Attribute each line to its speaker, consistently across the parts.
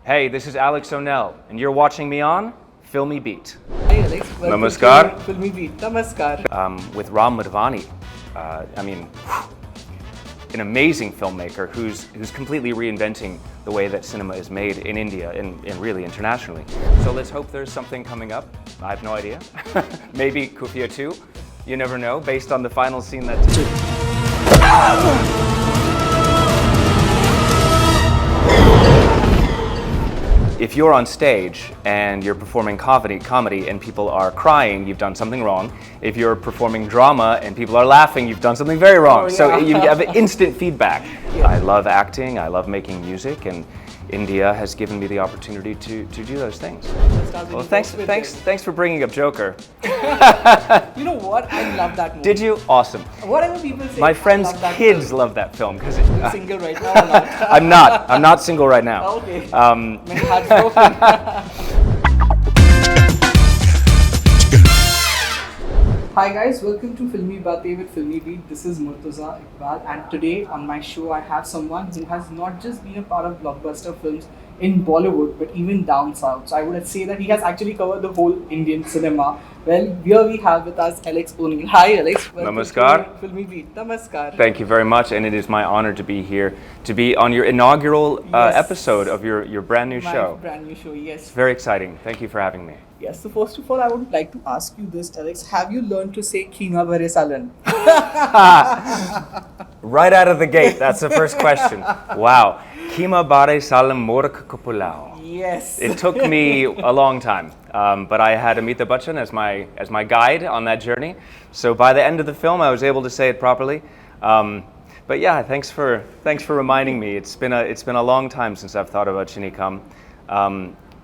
Speaker 1: Hey, this is Alexx O'Nell, and you're watching me on Filmy Beat.
Speaker 2: Hi Alexx, welcome
Speaker 1: Namaskar.
Speaker 2: to Filmy Beat. Namaskar.
Speaker 1: With Ram Madhvani. An amazing filmmaker who's completely reinventing the way that cinema is made in India and really internationally. So let's hope there's something coming up. I have no idea. Maybe Khufiya 2. You never know, based on the final scene that... If you're on stage and you're performing comedy and people are crying, you've done something wrong. If you're performing drama and people are laughing, you've done something very wrong.
Speaker 2: Oh, yeah.
Speaker 1: So you have instant feedback.
Speaker 2: Yeah.
Speaker 1: I love acting, I love making music, and India has given me the opportunity to do those things. Well, thanks for bringing up Joker.
Speaker 2: You know what? I love that movie.
Speaker 1: Did you? Awesome.
Speaker 2: Whatever people say,
Speaker 1: My friends'
Speaker 2: I love
Speaker 1: kids love that film because
Speaker 2: You're single right now or not?
Speaker 1: I'm not single right now.
Speaker 2: Okay. My heart's broken. Hi guys, welcome to Filmy Baatein with Filmy Beat. This is Murtaza Iqbal, and today on my show I have someone who has not just been a part of blockbuster films in Bollywood but even down south. So I would say that he has actually covered the whole Indian cinema. Well, here we have with us Alexx O'Nell. Hi Alexx.
Speaker 1: Namaskar.
Speaker 2: To Filmy Beat. Namaskar.
Speaker 1: Thank you very much, and it is my honor to be here, to be on your inaugural
Speaker 2: Yes.
Speaker 1: episode of your brand new
Speaker 2: My
Speaker 1: show.
Speaker 2: brand new show, yes.
Speaker 1: It's very exciting. Thank you for having me.
Speaker 2: Yes, so first of all, I would like to ask you this, Alexx. Have you learned to say Khima Bhare Salan?
Speaker 1: Right out of the gate, that's the first question. Wow. Kima bare salam morak kupulao.
Speaker 2: Yes.
Speaker 1: It took me a long time, but I had Amitabh Bachchan as my guide on that journey. So by the end of the film, I was able to say it properly. But yeah, thanks for reminding me. It's been a long time since I've thought about Chinikam,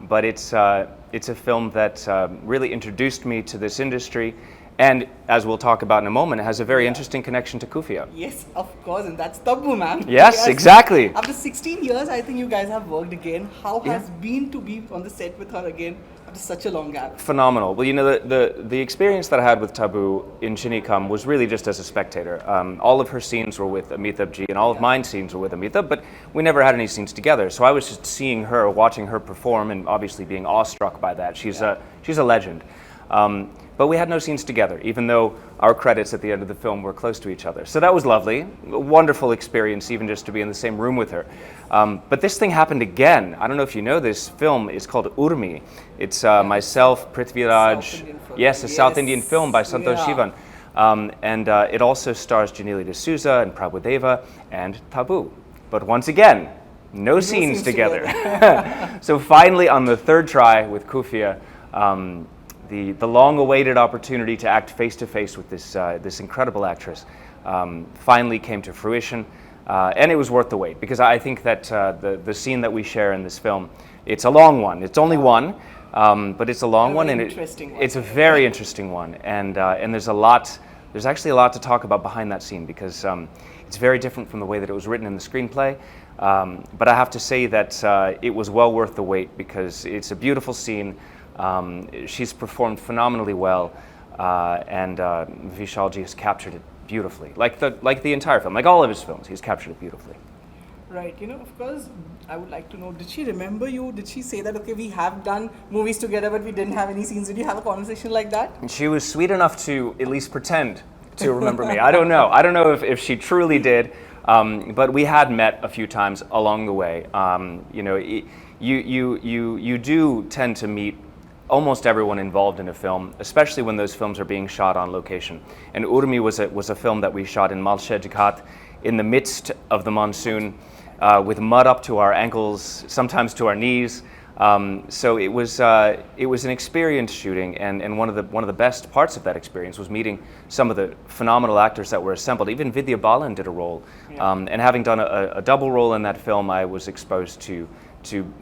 Speaker 1: but it's a film that really introduced me to this industry. And as we'll talk about in a moment, it has a very interesting connection to Khufiya.
Speaker 2: Yes, of course, and that's Tabu, man.
Speaker 1: Yes, exactly.
Speaker 2: After 16 years, I think you guys have worked again. How has been to be on the set with her again after such a long gap?
Speaker 1: Phenomenal. Well, you know, the experience that I had with Tabu in Chinikam was really just as a spectator. All of her scenes were with Amitabh Ji, and all of mine scenes were with Amitabh, but we never had any scenes together. So I was just seeing her, watching her perform, and obviously being awestruck by that. She's a legend. But we had no scenes together, even though our credits at the end of the film were close to each other. So that was lovely, a wonderful experience, even just to be in the same room with her. But this thing happened again. I don't know if you know, this film is called Urmi. It's myself, Prithviraj, yes, a South Indian film by Santosh Sivan. And it also stars Janili D'Souza and Prabhudeva and Tabu. But once again, no scenes together. So finally, on the third try with Khufiya, the long-awaited opportunity to act face-to-face with this incredible actress finally came to fruition, and it was worth the wait, because I think that the scene that we share in this film, it's a long one. It's only one, but it's a long one, and it's a very interesting one, and there's actually a lot to talk about behind that scene, because it's very different from the way that it was written in the screenplay. But I have to say that it was well worth the wait, because it's a beautiful scene. She's performed phenomenally well, and Vishalji has captured it beautifully, like the entire film, like all of his films. He's captured it beautifully.
Speaker 2: Right. You know, of course, I would like to know, did she remember you? Did she say that, okay, we have done movies together, but we didn't have any scenes? Did you have a conversation like that?
Speaker 1: And she was sweet enough to at least pretend to remember me. I don't know if she truly did, but we had met a few times along the way. You know, you do tend to meet almost everyone involved in a film, especially when those films are being shot on location. And Urmi was a film that we shot in Malshed Ghat in the midst of the monsoon, with mud up to our ankles, sometimes to our knees. So it was an experience shooting, and one of the best parts of that experience was meeting some of the phenomenal actors that were assembled. Even Vidya Balan did a role, and having done a double role in that film, I was exposed to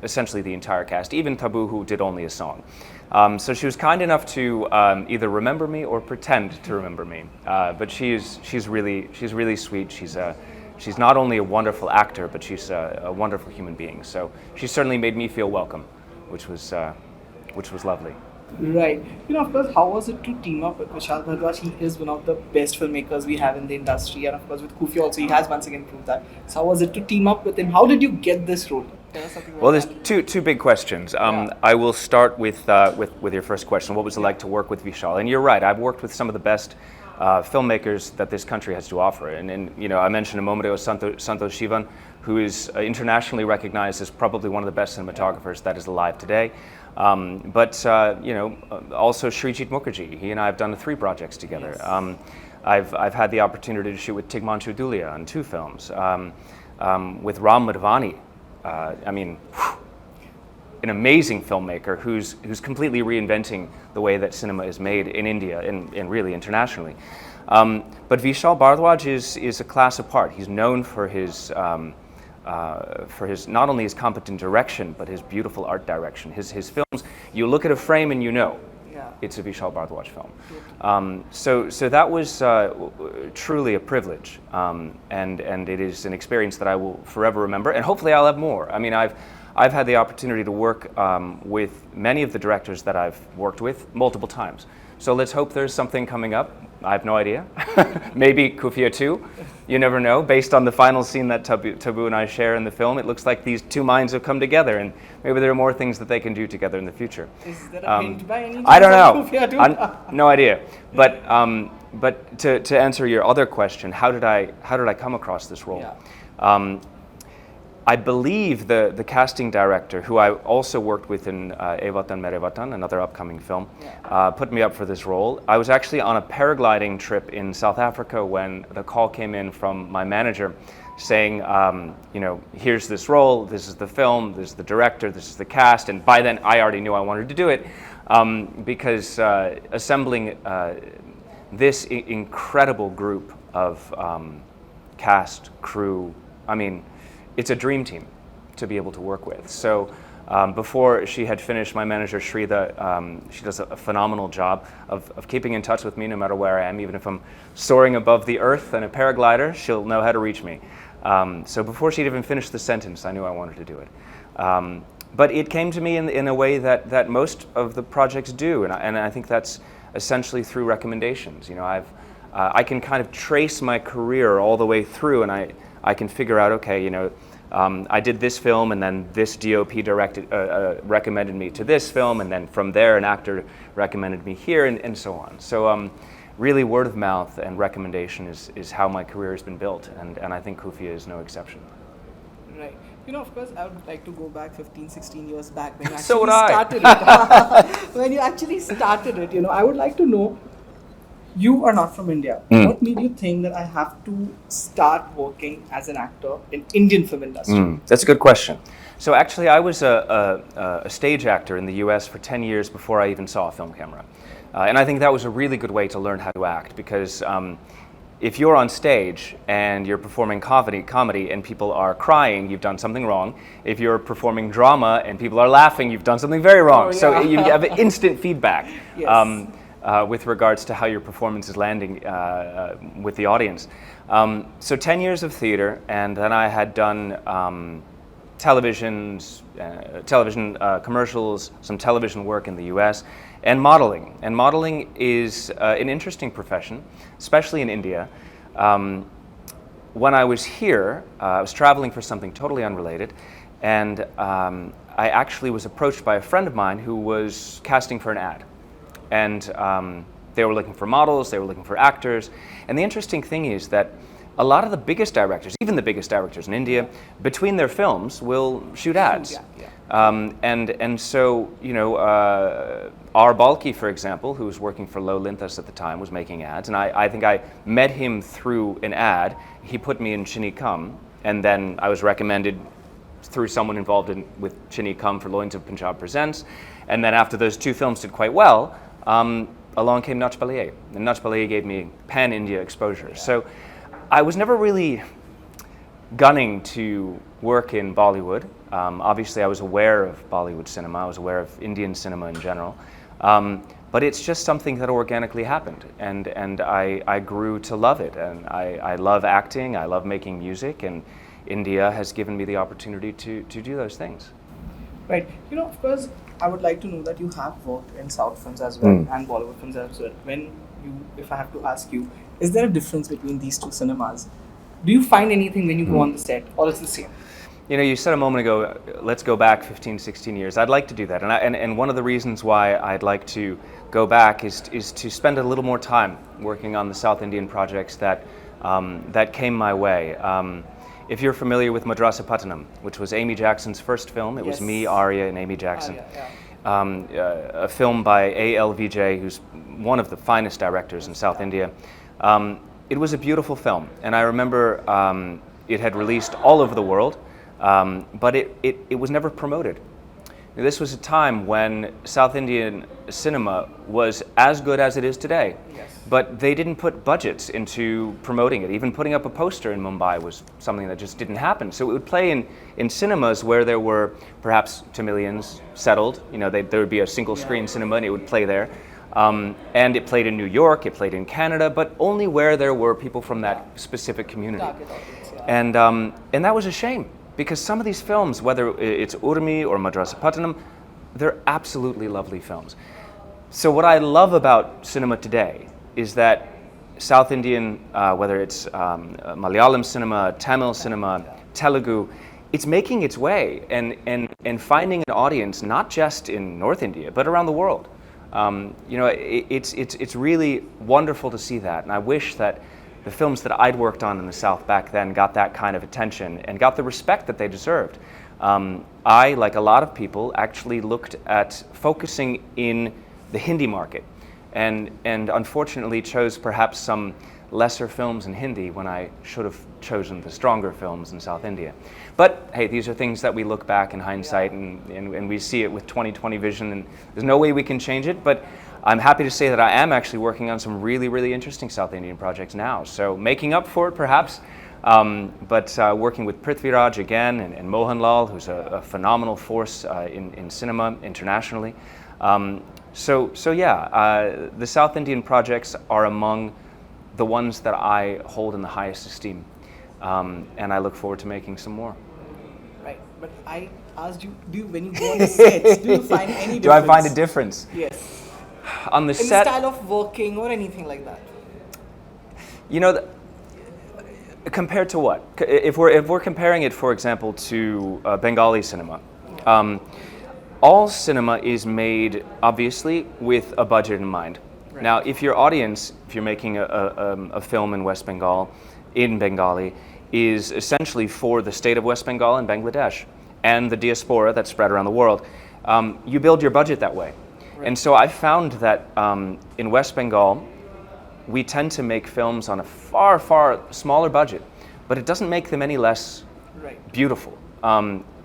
Speaker 1: essentially the entire cast, even Tabu, who did only a song. So she was kind enough to either remember me or pretend to remember me. But she's really sweet. She's not only a wonderful actor, but she's a wonderful human being. So she certainly made me feel welcome, which was lovely.
Speaker 2: Right. You know, of course, how was it to team up with Vishesh Bhatt? He is one of the best filmmakers we have in the industry, and of course with Khufiya also, he has once again proved that. So how was it to team up with him? How did you get this role? Tell us something about
Speaker 1: Well, there's
Speaker 2: that.
Speaker 1: two big questions.
Speaker 2: Yeah.
Speaker 1: I will start with your first question. What was it like to work with Vishal? And you're right. I've worked with some of the best filmmakers that this country has to offer. And you know, I mentioned a moment ago Santosh Shivan, who is internationally recognized as probably one of the best cinematographers that is alive today. You know, also Srijit Mukherjee. He and I have done 3 projects together.
Speaker 2: Yes.
Speaker 1: I've had the opportunity to shoot with Tigmanshu Dhulia on 2 films. With Ram Madhvani. I mean, an amazing filmmaker who's completely reinventing the way that cinema is made in India and really internationally. But Vishal Bharadwaj is a class apart. He's known for his not only his competent direction but his beautiful art direction. His films, you look at a frame and you know.
Speaker 2: Yeah.
Speaker 1: It's a Vishal Bharadwaj film. So that was truly a privilege, and it is an experience that I will forever remember, and hopefully I'll have more. I mean, I've had the opportunity to work with many of the directors that I've worked with multiple times. So let's hope there's something coming up. I have no idea. Maybe Khufiya 2. You never know. Based on the final scene that Tabu and I share in the film, it looks like these 2 minds have come together, and maybe there are more things that they can do together in the future.
Speaker 2: Is there a hint by any chance
Speaker 1: I don't
Speaker 2: on
Speaker 1: know.
Speaker 2: Khufiya 2?
Speaker 1: No idea. But to answer your other question, how did I come across this role?
Speaker 2: Yeah.
Speaker 1: I believe the casting director, who I also worked with in Ye Watan Mere Watan, another upcoming film, put me up for this role. I was actually on a paragliding trip in South Africa when the call came in from my manager saying, you know, here's this role, this is the film, this is the director, this is the cast, and by then I already knew I wanted to do it because assembling this incredible group of cast, crew, I mean, it's a dream team to be able to work with. So before she had finished, my manager Shrida, she does a phenomenal job of keeping in touch with me no matter where I am. Even if I'm soaring above the earth in a paraglider, she'll know how to reach me. So before she'd even finished the sentence, I knew I wanted to do it. But it came to me in a way that most of the projects do, and I think that's essentially through recommendations. You know, I can kind of trace my career all the way through, and I can figure out, okay, you know, I did this film, and then this DOP recommended me to this film, and then from there an actor recommended me here, and so on. So really word of mouth and recommendation is how my career has been built, and I think Khufiya is no exception.
Speaker 2: Right. You know, of course, I would like to go back 15, 16 years back when you
Speaker 1: So would
Speaker 2: actually started it. When you actually started it, you know, I would like to know, you are not from India. What made you think that I have to start working as an actor in Indian film industry?
Speaker 1: That's a good question. So actually, I was a stage actor in the US for 10 years before I even saw a film camera. And I think that was a really good way to learn how to act, because if you're on stage and you're performing comedy and people are crying, you've done something wrong. If you're performing drama and people are laughing, you've done something very wrong.
Speaker 2: Oh, yeah.
Speaker 1: So you have instant feedback.
Speaker 2: Yes.
Speaker 1: With regards to how your performance is landing with the audience. So 10 years of theater, and then I had done television commercials, some television work in the US, and modeling. And modeling is an interesting profession, especially in India. When I was here, I was traveling for something totally unrelated, and I actually was approached by a friend of mine who was casting for an ad. And they were looking for models, they were looking for actors. And the interesting thing is that a lot of the biggest directors, even the biggest directors in India, between their films will shoot ads. And so, you know, R. Balki, for example, who was working for Low Lintas at the time, was making ads. And I think I met him through an ad. He put me in Chini Kam, and then I was recommended through someone involved with Chini Kam for Loins of Punjab Presents. And then after those 2 films did quite well, along came Nach Baliye. And Nach Baliye gave me pan-India exposure. So I was never really gunning to work in Bollywood. Obviously, I was aware of Bollywood cinema. I was aware of Indian cinema in general. But it's just something that organically happened. And I grew to love it. And I love acting. I love making music. And India has given me the opportunity to do those things.
Speaker 2: Right. You know, of course, I would like to know that you have worked in South films as well and Bollywood films as well. If I have to ask you, is there a difference between these 2 cinemas? Do you find anything when you go on the set, or is it the same?
Speaker 1: you said a moment ago, let's go back 15, 16 years. I'd like to do that. And one of the reasons why I'd like to go back is to spend a little more time working on the South Indian projects that came my way. If you're familiar with Madrasa Pattanam, which was Amy Jackson's first film, it was me, Arya, and Amy Jackson. A film by A.L. Vijay, who's one of the finest directors in South India. It was a beautiful film, and I remember it had released all over the world, but it was never promoted. This was a time when South Indian cinema was as good as it is today, but they didn't put budgets into promoting it. Even putting up a poster in Mumbai was something that just didn't happen. So it would play in cinemas where there were perhaps Tamilians settled. There would be a single screen cinema and it would play there. And it played in New York, it played in Canada, but only where there were people from that specific community. And that was a shame, because some of these films, whether it's Urmi or Madrasa Pattanam, they're absolutely lovely films. So what I love about cinema today is that South Indian, whether it's Malayalam cinema, Tamil cinema, Telugu, it's making its way and finding an audience not just in North India, but around the world. It's really wonderful to see that, and I wish that the films that I'd worked on in the South back then got that kind of attention and got the respect that they deserved. I, like a lot of people, actually looked at focusing in the Hindi market, and unfortunately chose perhaps some lesser films in Hindi when I should have chosen the stronger films in South India. But hey, these are things that we look back in hindsight and we see it with 20/20 vision, and there's no way we can change it, but I'm happy to say that I am actually working on some really, really interesting South Indian projects now. So making up for it perhaps, but working with Prithviraj again and Mohanlal, who's a phenomenal force in cinema internationally. The South Indian projects are among the ones that I hold in the highest esteem, and I look forward to making some more.
Speaker 2: Right, but I asked you, when you go on the sets, do you find any difference?
Speaker 1: Do I find a difference?
Speaker 2: Yes.
Speaker 1: On the
Speaker 2: in
Speaker 1: set,
Speaker 2: the style of working or anything like that?
Speaker 1: Compared to what? If we're comparing it, for example, to Bengali cinema, all cinema is made obviously with a budget in mind. Right. Now, if your audience, if you're making a film in West Bengal, in Bengali, is essentially for the state of West Bengal and Bangladesh and the diaspora that's spread around the world, you build your budget that way. Right. And so I found that in West Bengal, we tend to make films on a far, far smaller budget, but it doesn't make them any less beautiful.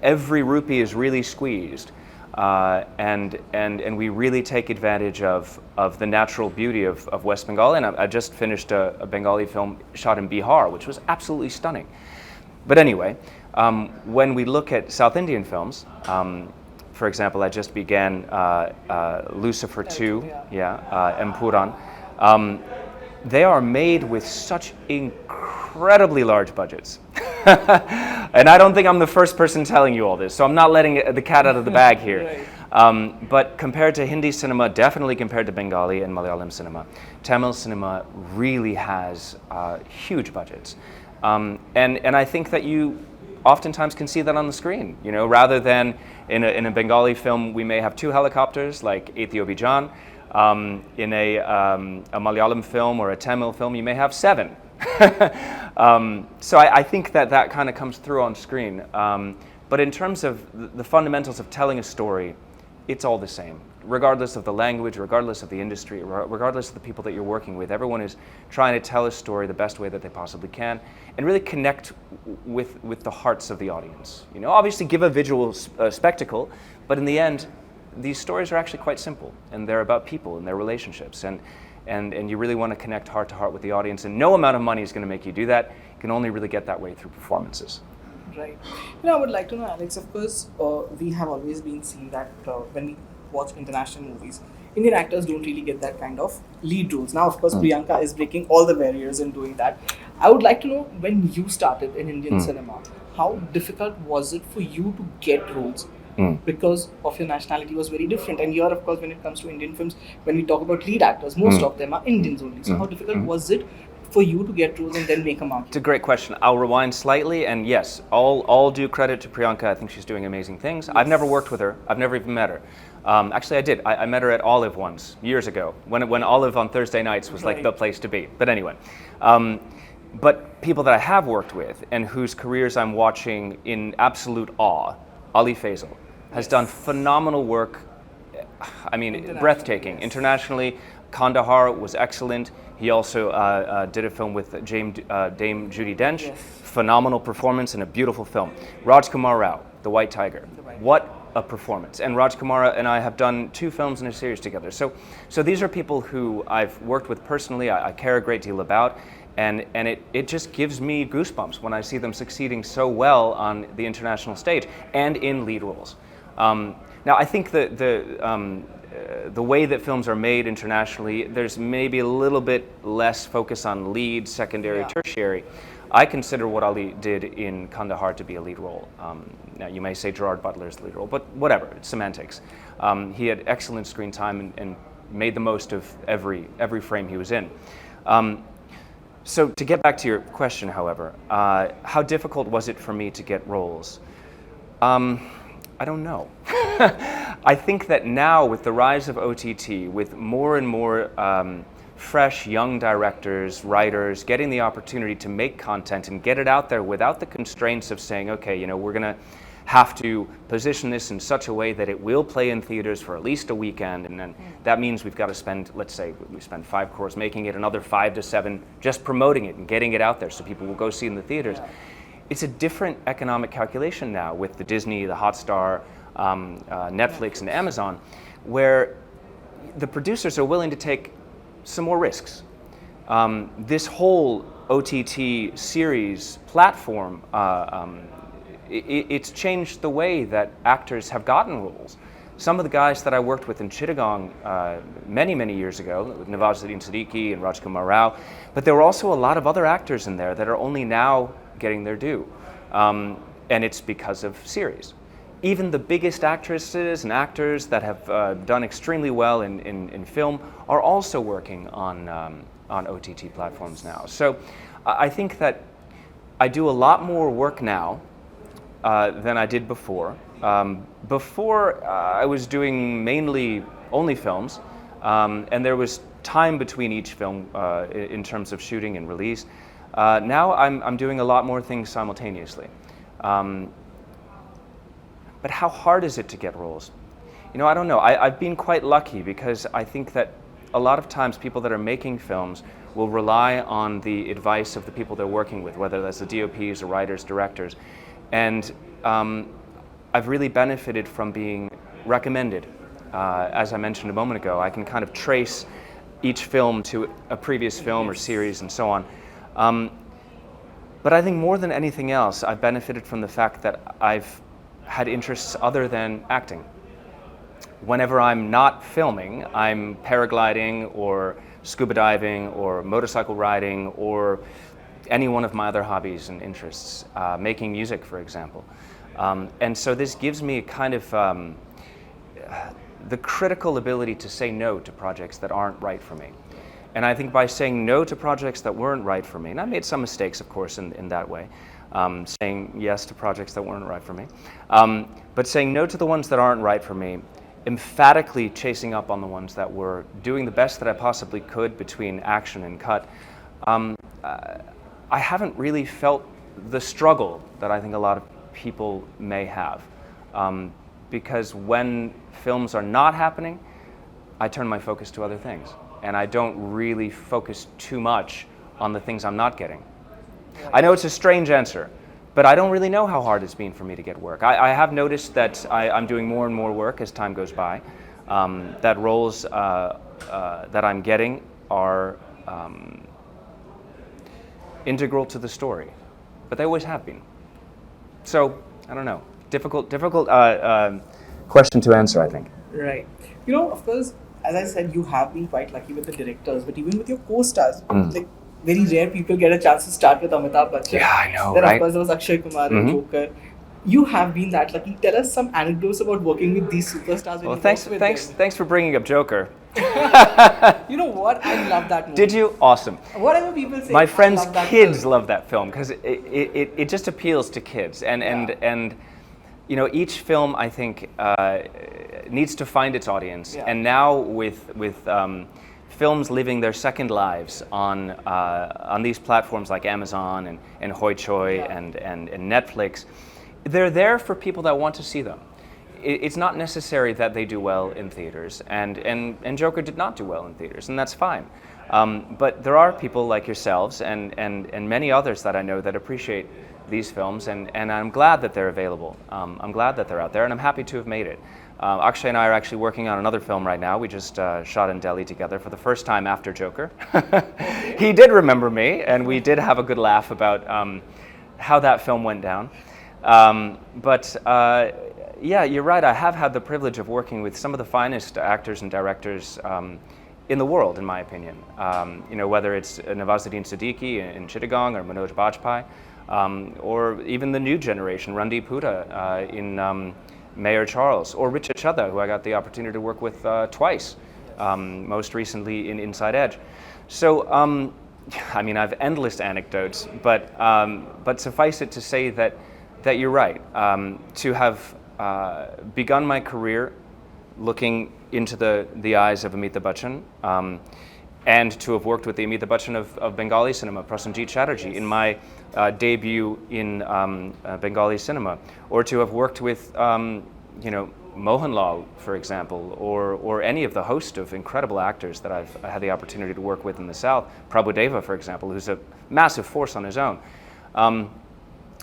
Speaker 1: Every rupee is really squeezed. And we really take advantage of the natural beauty of West Bengal. And I just finished a Bengali film shot in Bihar, which was absolutely stunning. But anyway, when we look at South Indian films, for example, I just began Lucifer 2, Empuran. They are made with such incredibly large budgets. And I don't think I'm the first person telling you all this, so I'm not letting the cat out of the bag here. Right. But compared to Hindi cinema, definitely compared to Bengali and Malayalam cinema, Tamil cinema really has huge budgets. And I think that you oftentimes can see that on the screen. Rather than in a Bengali film, we may have 2 helicopters, like Ethiopijan. In a Malayalam film or a Tamil film, you may have 7. So I think that kind of comes through on screen. But in terms of the fundamentals of telling a story, it's all the same. Regardless of the language, regardless of the industry, regardless of the people that you're working with, everyone is trying to tell a story the best way that they possibly can and really connect with the hearts of the audience. Obviously give a visual spectacle, but in the end, these stories are actually quite simple, and they're about people and their relationships, and you really want to connect heart to heart with the audience, and no amount of money is going to make you do that. You can only really get that way through performances.
Speaker 2: Right. I would like to know, Alex, of course, we have always been seeing that when we watch international movies, Indian actors don't really get that kind of lead roles. Now, of course, Priyanka is breaking all the barriers in doing that. I would like to know, when you started in Indian cinema, how difficult was it for you to get roles? Because of your nationality was very different. And here, of course, when it comes to Indian films, when we talk about lead actors, most of them are Indians only. So how difficult was it for you to get roles and then make a mark?
Speaker 1: It's a great question. I'll rewind slightly, and yes, all due credit to Priyanka. I think she's doing amazing things. I've never worked with her. I've never even met her. Actually, I did. I met her at Olive once, years ago, when Olive on Thursday nights was like the place to be. But anyway, but people that I have worked with and whose careers I'm watching in absolute awe, Ali Faisal has done phenomenal work. I mean, breathtaking. Internationally, Kandahar was excellent. He also did a film with Dame Judi Dench. Phenomenal performance and a beautiful film. Rajkumar Rao, The White Tiger. What a performance. And Rajkumar and I have done 2 films in a series together. So these are people who I've worked with personally, I care a great deal about. And it just gives me goosebumps when I see them succeeding so well on the international stage and in lead roles. Now, I think the way that films are made internationally, there's maybe a little bit less focus on lead, secondary, tertiary. I consider what Ali did in Kandahar to be a lead role. Now, you may say Gerard Butler's the lead role, but whatever, it's semantics. He had excellent screen time and made the most of every frame he was in. So to get back to your question, however, how difficult was it for me to get roles? I don't know. I think that now with the rise of OTT, with more and more fresh young directors, writers, getting the opportunity to make content and get it out there without the constraints of saying, okay, you know, we're going to have to position this in such a way that it will play in theaters for at least a weekend, and then that means we've got to spend, let's say, we spend 5 crores making it, another 5 to 7 just promoting it and getting it out there so people will go see it in the theaters. It's a different economic calculation now with the Disney, the Hotstar, Netflix, and Amazon, where the producers are willing to take some more risks. This whole OTT series platform, it's changed the way that actors have gotten roles. Some of the guys that I worked with in Chittagong many, many years ago, Nawazuddin Siddiqui and Rajkumar Rao, but there were also a lot of other actors in there that are only now getting their due. And it's because of series. Even the biggest actresses and actors that have done extremely well in film are also working on OTT platforms now. So I think that I do a lot more work now than I did before. Before I was doing mainly only films, and there was time between each film in terms of shooting and release. Now I'm doing a lot more things simultaneously. But how hard is it to get roles? You know, I don't know. I've been quite lucky because I think that a lot of times people that are making films will rely on the advice of the people they're working with, whether that's the DOPs or writers, directors. And I've really benefited from being recommended. As I mentioned a moment ago, I can kind of trace each film to a previous film or series and so on. But I think more than anything else, I've benefited from the fact that I've had interests other than acting. Whenever I'm not filming, I'm paragliding or scuba diving or motorcycle riding or any one of my other hobbies and interests, making music, for example. And so this gives me a kind of the critical ability to say no to projects that aren't right for me. And I think by saying no to projects that weren't right for me, and I made some mistakes, of course, in that way, saying yes to projects that weren't right for me, but saying no to the ones that aren't right for me, emphatically chasing up on the ones that were doing the best that I possibly could between action and cut, I haven't really felt the struggle that I think a lot of people may have. Because when films are not happening, I turn my focus to other things. And I don't really focus too much on the things I'm not getting. I know it's a strange answer, but I don't really know how hard it's been for me to get work. I have noticed that I'm doing more and more work as time goes by, that roles that I'm getting are integral to the story, but they always have been. So, I don't know. Difficult question to answer, I think.
Speaker 2: Right. You know, of course, as I said, you have been quite lucky with the directors, but even with your co-stars, like very rare people get a chance to start with Amitabh Bachchan.
Speaker 1: Yeah, I know,
Speaker 2: Then
Speaker 1: right?
Speaker 2: of course there was Akshay Kumar in Joker. you have been that lucky. Tell us some anecdotes about working with these superstars. When
Speaker 1: Well,
Speaker 2: you work with them.
Speaker 1: thanks for bringing up Joker.
Speaker 2: You know what? I love that movie.
Speaker 1: Did you? Awesome.
Speaker 2: Whatever people say.
Speaker 1: My
Speaker 2: I
Speaker 1: friends'
Speaker 2: love that
Speaker 1: kids
Speaker 2: film.
Speaker 1: love that film because it just appeals to kids, and you know, each film I think needs to find its audience,
Speaker 2: Yeah.
Speaker 1: and now with films living their second lives on these platforms like Amazon and Hoi Choi
Speaker 2: Yeah.
Speaker 1: and Netflix, they're there for people that want to see them. It's not necessary that they do well in theaters, and Joker did not do well in theaters, and that's fine. But there are people like yourselves and many others that I know that appreciate these films, and I'm glad that they're available. I'm glad that they're out there, and I'm happy to have made it. Akshay and I are actually working on another film right now. We just shot in Delhi together for the first time after Joker. He did remember me, and we did have a good laugh about how that film went down. Yeah, you're right. I have had the privilege of working with some of the finest actors and directors in the world, in my opinion. You know, whether it's Nawazuddin Siddiqui in Chittagong or Manoj Bajpayee, or even the new generation, Randeep Hooda in Mayor Charles, or Richa Chadha, who I got the opportunity to work with twice, most recently in Inside Edge. So, I mean, I have endless anecdotes, but suffice it to say that you're right. To have begun my career looking into the eyes of Amitabh Bachchan, and to have worked with the Amitabh Bachchan of Bengali cinema, Prasenjit Chatterjee, in my debut in Bengali cinema, or to have worked with you know, Mohanlal, for example, or any of the host of incredible actors that I've had the opportunity to work with in the South, Prabhudeva, for example, who's a massive force on his own.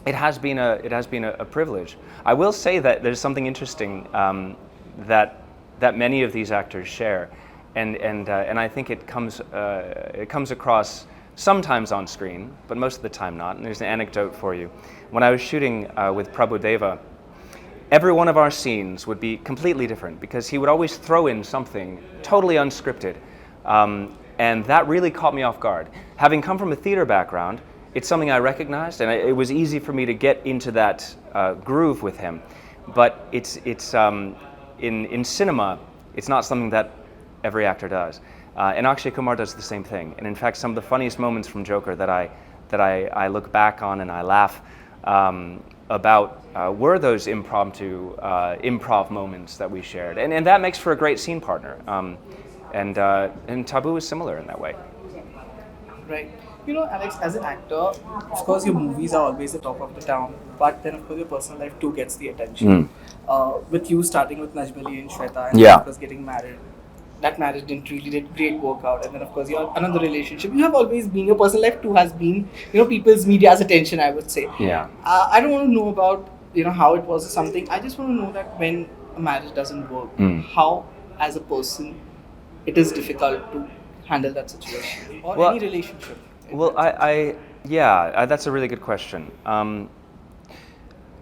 Speaker 1: It has been a privilege. I will say that there's something interesting that many of these actors share, and I think it comes across sometimes on screen, but most of the time not. And there's an anecdote for you. When I was shooting with Prabhudeva, every one of our scenes would be completely different because he would always throw in something totally unscripted, and that really caught me off guard. Having come from a theater background, it's something I recognized, and it was easy for me to get into that groove with him. But it's in cinema, it's not something that every actor does. And Akshay Kumar does the same thing. And in fact, some of the funniest moments from Joker that I look back on and I laugh about were those impromptu improv moments that we shared. And that makes for a great scene partner. And Taboo is similar in that way.
Speaker 2: Right. You know, Alex, as an actor, of course, your movies are always the talk of the town, but then, of course, your personal life too gets the attention. With you starting with Najmali and Shweta, and
Speaker 1: Yeah.
Speaker 2: of course, getting married. That marriage did great work out, and then, of course, your another relationship. You have always been, your personal life too has been, you know, people's media's attention, I would say.
Speaker 1: Yeah.
Speaker 2: I don't want to know about, you know, how it was or something. I just want to know that when a marriage doesn't work, how, as a person, it is difficult to handle that situation or
Speaker 1: Well,
Speaker 2: any relationship.
Speaker 1: Well, that's a really good question.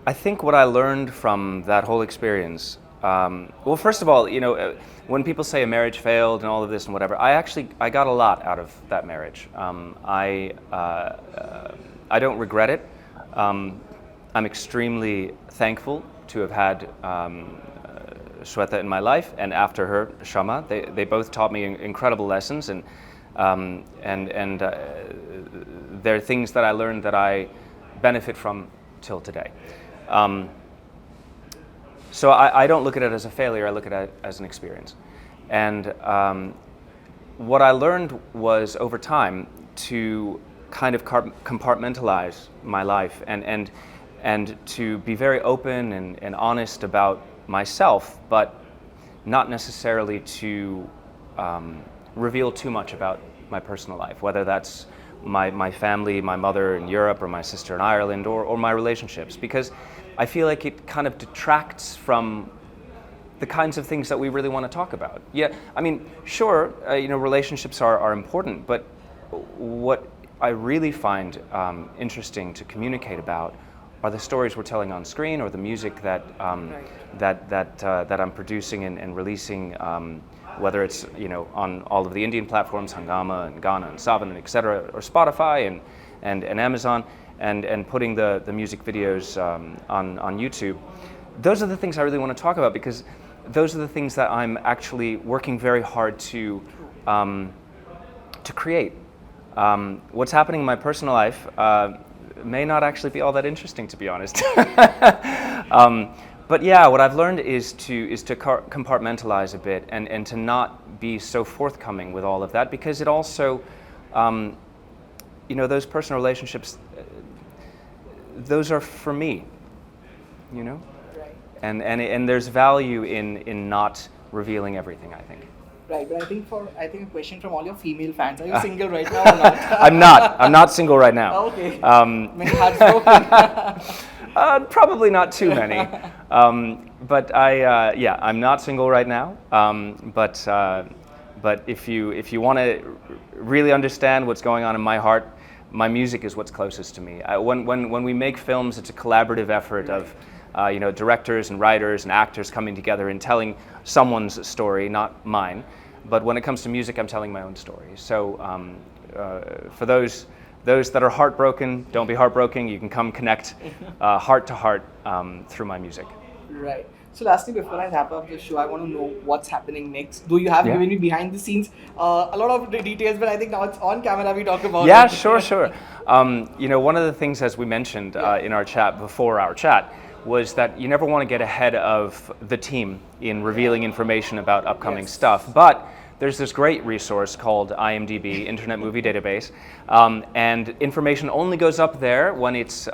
Speaker 1: I think what I learned from that whole experience, well, first of all, you know, when people say a marriage failed and all of this and whatever, I got a lot out of that marriage. I don't regret it. I'm extremely thankful to have had Sweta in my life, and after her, Shama. They both taught me incredible lessons, and there are things that I learned that I benefit from till today. So I don't look at it as a failure, I look at it as an experience. And what I learned was, over time, to kind of compartmentalize my life and to be very open and honest about myself, but not necessarily to reveal too much about my personal life, whether that's my family, my mother in Europe, or my sister in Ireland, or my relationships, because I feel like it kind of detracts from the kinds of things that we really want to talk about. Yeah, I mean, sure, you know, relationships are important, but what I really find interesting to communicate about are the stories we're telling on screen, or the music that that I'm producing and releasing, whether it's, you know, on all of the Indian platforms, Hangama and Ghana and Savan and etc., or Spotify and Amazon, and putting the music videos on YouTube. Those are the things I really want to talk about, because those are the things that I'm actually working very hard to create. What's happening in my personal life may not actually be all that interesting, to be honest. But yeah, what I've learned is to compartmentalize a bit, and to not be so forthcoming with all of that, because it also, you know, those personal relationships, those are for me, you know?
Speaker 2: Right.
Speaker 1: And there's value in not revealing everything, I think.
Speaker 2: Right, but I think a question from all your female fans: are you single right now or not?
Speaker 1: I'm not single right now.
Speaker 2: Okay. Many hearts broken.
Speaker 1: Probably not too many. But yeah, I'm not single right now. But if you want to really understand what's going on in my heart, my music is what's closest to me. When we make films, it's a collaborative effort of you know, directors and writers and actors coming together and telling someone's story, not mine. But when it comes to music, I'm telling my own story. So for those that are heartbroken, don't be heartbroken. You can come connect heart to heart through my music.
Speaker 2: Right. So lastly, before I wrap up the show, I want to know what's happening next. Though you have given me behind the scenes a lot of the details, but I think now it's on camera we talk about
Speaker 1: Yeah,
Speaker 2: it.
Speaker 1: sure. You know, one of the things, as we mentioned in our chat before our chat, was that you never want to get ahead of the team in revealing information about upcoming stuff. But there's this great resource called IMDb, Internet Movie Database, and information only goes up there when it's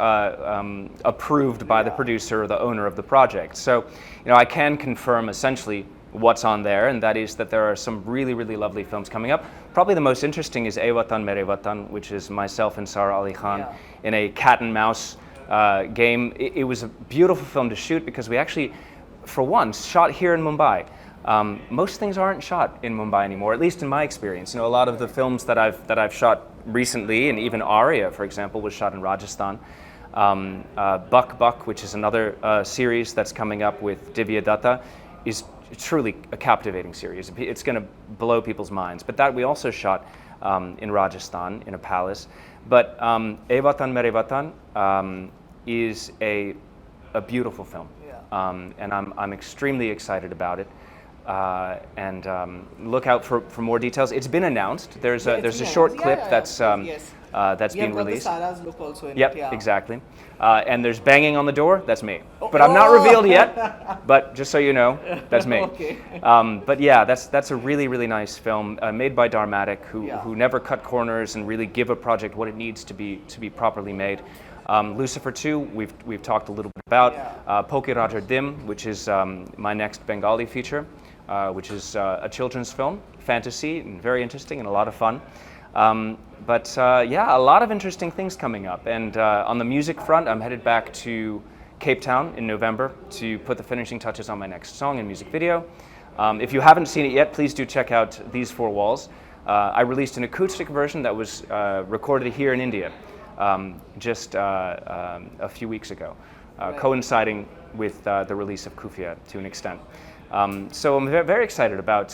Speaker 1: approved by the producer or the owner of the project. So, you know, I can confirm essentially what's on there, and that is that there are some really, really lovely films coming up. Probably the most interesting is Ae Watan Mere Watan, which is myself and Sara Ali Khan in a cat and mouse game. It was a beautiful film to shoot, because we actually, for once, shot here in Mumbai. Most things aren't shot in Mumbai anymore, at least in my experience. You know, a lot of the films that I've shot recently, and even Arya, for example, was shot in Rajasthan. Buck, which is another series that's coming up with Divya Datta, is truly a captivating series. It's going to blow people's minds. But that we also shot in Rajasthan, in a palace. But Ae Watan Mere Watan is a beautiful film, and I'm extremely excited about it. And look out for more details. It's been announced. There's a short clip that's been released.
Speaker 2: Sara's look also in
Speaker 1: Yep,
Speaker 2: it,
Speaker 1: exactly. And there's banging on the door. That's me. But I'm not revealed yet. But just so you know, that's me.
Speaker 2: Okay.
Speaker 1: But yeah, that's a really, really nice film made by Dharmatic, who never cut corners and really give a project what it needs to be properly made. Lucifer 2, we've talked a little bit about. Poki Rajar Dim, which is my next Bengali feature, which is a children's film, fantasy, and very interesting and a lot of fun. But yeah, a lot of interesting things coming up. And on the music front, I'm headed back to Cape Town in November to put the finishing touches on my next song and music video. If you haven't seen it yet, please do check out These Four Walls. I released an acoustic version that was recorded here in India just a few weeks ago, coinciding with the release of Khufiya to an extent. So I'm very excited about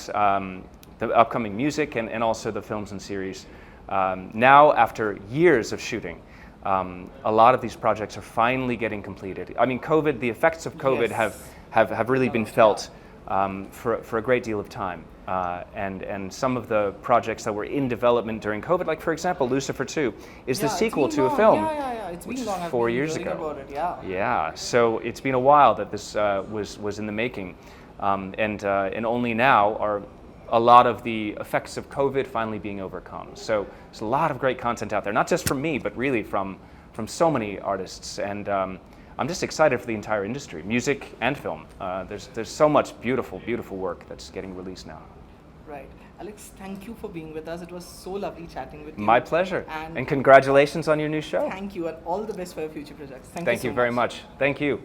Speaker 1: the upcoming music and also the films and series. Now, after years of shooting, a lot of these projects are finally getting completed. I mean, the effects of COVID have really been felt for a great deal of time. And some of the projects that were in development during COVID, like for example, Lucifer 2, is the sequel to a film,
Speaker 2: It's
Speaker 1: which
Speaker 2: been
Speaker 1: is
Speaker 2: long.
Speaker 1: 4 years ago.
Speaker 2: About it,
Speaker 1: Yeah, so it's been a while that this was in the making, and only now are a lot of the effects of COVID finally being overcome. So there's a lot of great content out there, not just from me, but really from so many artists. And I'm just excited for the entire industry, music and film. There's so much beautiful work that's getting released now.
Speaker 2: Right. Alexx, thank you for being with us. It was so lovely chatting with you.
Speaker 1: My pleasure. And congratulations on your new show.
Speaker 2: Thank you, and all the best for your future projects.
Speaker 1: Thank you very much. Thank you.